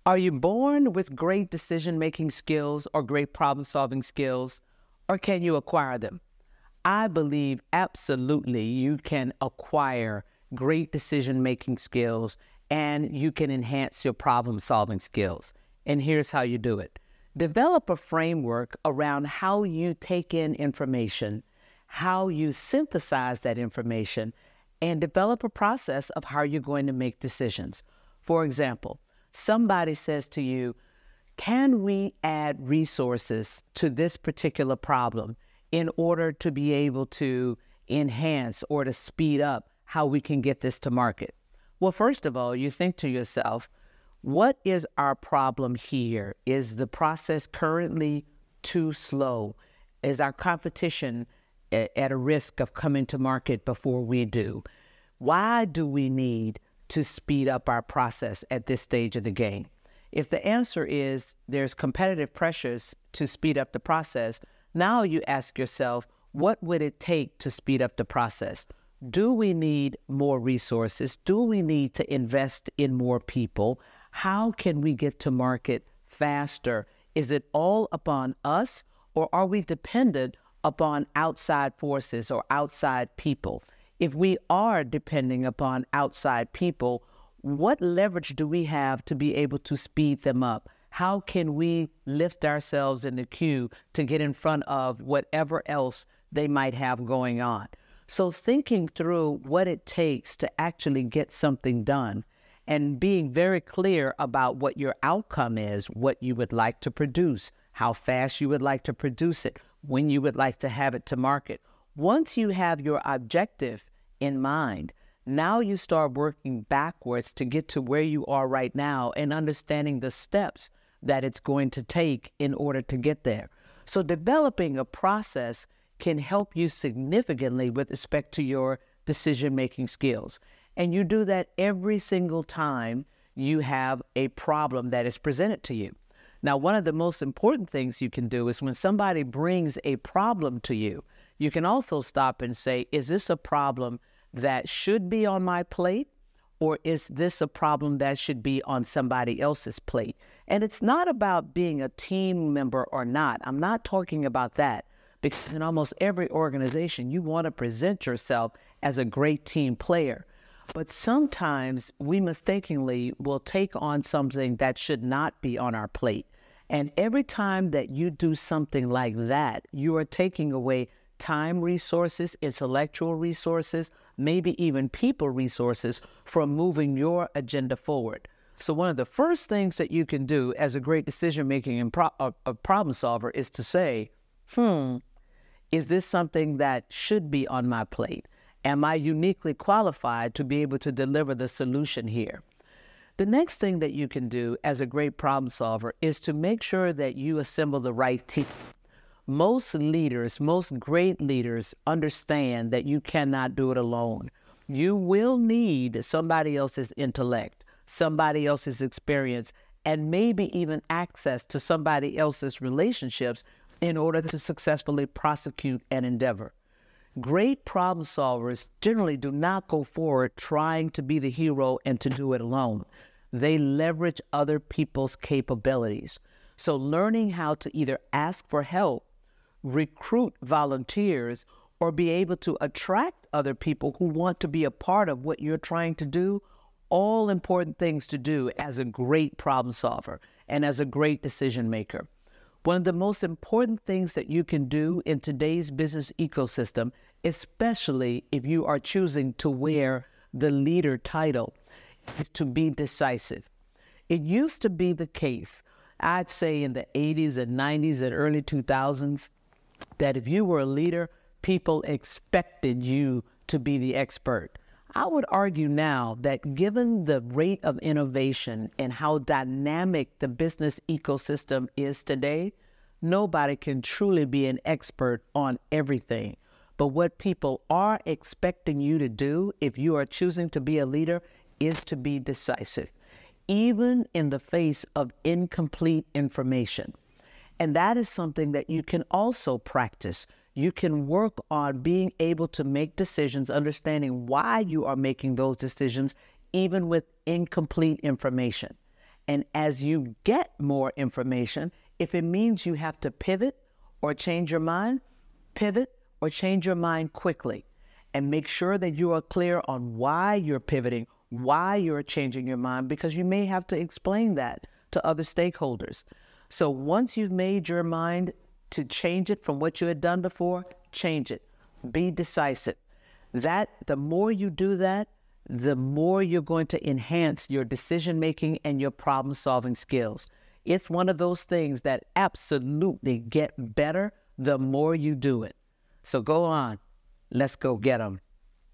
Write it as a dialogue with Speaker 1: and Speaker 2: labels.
Speaker 1: Are you born with great decision-making skills or great problem-solving skills, or can you acquire them? I believe absolutely you can acquire great decision-making skills and you can enhance your problem-solving skills. And here's how you do it. Develop a framework around how you take in information, how you synthesize that information, and develop a process of how you're going to make decisions. For example, somebody says to you, can we add resources to this particular problem in order to be able to enhance or to speed up how we can get this to market? Well, first of all, you think to yourself, what is our problem here? Is the process currently too slow? Is our competition at a risk of coming to market before we do? Why do we need to speed up our process at this stage of the game? If the answer is there's competitive pressures to speed up the process, now you ask yourself, what would it take to speed up the process? Do we need more resources? Do we need to invest in more people? How can we get to market faster? Is it all upon us, or are we dependent upon outside forces or outside people? If we are depending upon outside people, what leverage do we have to be able to speed them up? How can we lift ourselves in the queue to get in front of whatever else they might have going on? So thinking through what it takes to actually get something done and being very clear about what your outcome is, what you would like to produce, how fast you would like to produce it, when you would like to have it to market. Once you have your objective in mind, now you start working backwards to get to where you are right now and understanding the steps that it's going to take in order to get there. So developing a process can help you significantly with respect to your decision-making skills. And you do that every single time you have a problem that is presented to you. Now, one of the most important things you can do is when somebody brings a problem to you, you can also stop and say, is this a problem that should be on my plate, or is this a problem that should be on somebody else's plate? And it's not about being a team member or not. I'm not talking about that, because in almost every organization, you want to present yourself as a great team player. But sometimes we mistakenly will take on something that should not be on our plate. And every time that you do something like that, you are taking away time resources, intellectual resources, maybe even people resources from moving your agenda forward. So one of the first things that you can do as a great decision-making and problem solver is to say, is this something that should be on my plate? Am I uniquely qualified to be able to deliver the solution here? The next thing that you can do as a great problem solver is to make sure that you assemble the right team. Most leaders, most great leaders understand that you cannot do it alone. You will need somebody else's intellect, somebody else's experience, and maybe even access to somebody else's relationships in order to successfully prosecute an endeavor. Great problem solvers generally do not go forward trying to be the hero and to do it alone. They leverage other people's capabilities. So learning how to either ask for help, recruit volunteers, or be able to attract other people who want to be a part of what you're trying to do, all important things to do as a great problem solver and as a great decision maker. One of the most important things that you can do in today's business ecosystem, especially if you are choosing to wear the leader title, is to be decisive. It used to be the case, I'd say in the 80s and 90s and early 2000s, that if you were a leader, people expected you to be the expert. I would argue now that given the rate of innovation and how dynamic the business ecosystem is today, nobody can truly be an expert on everything. But what people are expecting you to do, if you are choosing to be a leader, is to be decisive, even in the face of incomplete information. And that is something that you can also practice. You can work on being able to make decisions, understanding why you are making those decisions, even with incomplete information. And as you get more information, if it means you have to pivot or change your mind, pivot or change your mind quickly. And make sure that you are clear on why you're pivoting, why you're changing your mind, because you may have to explain that to other stakeholders. So once you've made your mind to change it from what you had done before, change it. Be decisive. The more you do that, the more you're going to enhance your decision-making and your problem-solving skills. It's one of those things that absolutely get better the more you do it. So go on. Let's go get them.